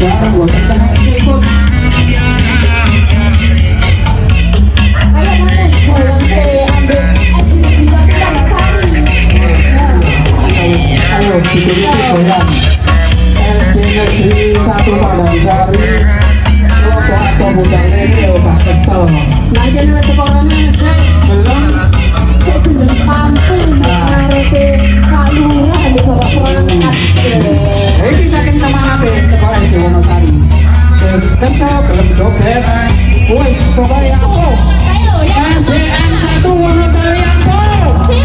Jangan buat kita ikut. Ayo Mas, bolong sih ambil es jeruk bisa kita nggak cari. Ayo dituruti goyang. SD Negeri 1 Pandansari. Logo atau budang ini udah kesel. Nah ini nih sekolahnya sih belum. Saya belum tampil ngarepe Pak Lurah di bawah perangkat. Ini saking semangatnya sekolah SD Wonosari. Terus kesel belum joget. Wes pokoknya apa? Ayo ya. SDN 1 Wonosari apa? Sip,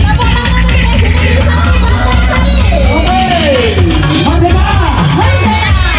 apa-apa kita bisa Pandansari. Oke, merdeka! Merdeka!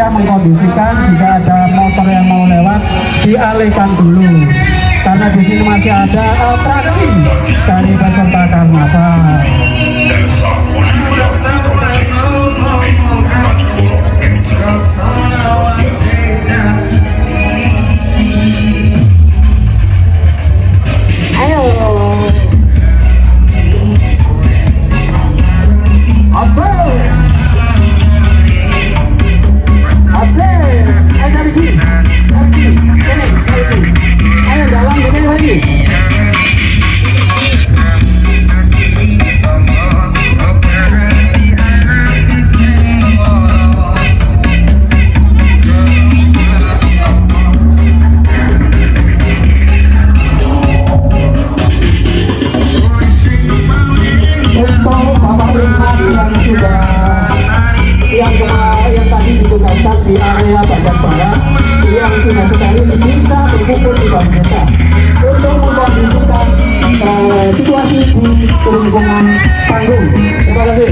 Mengkondisikan jika ada motor yang mau lewat dialihkan dulu karena di sini masih ada atraksi dari peserta karnaval. Ayo. Ayo jalan begini lagi. Untuk Bapak Lintas yang sudah yang tadi ditugaskan di area bagian barat yang sudah sekali bisa berkumpul di Balai Desa untuk mengkondisikan situasi di lingkungan panggung. Terima kasih.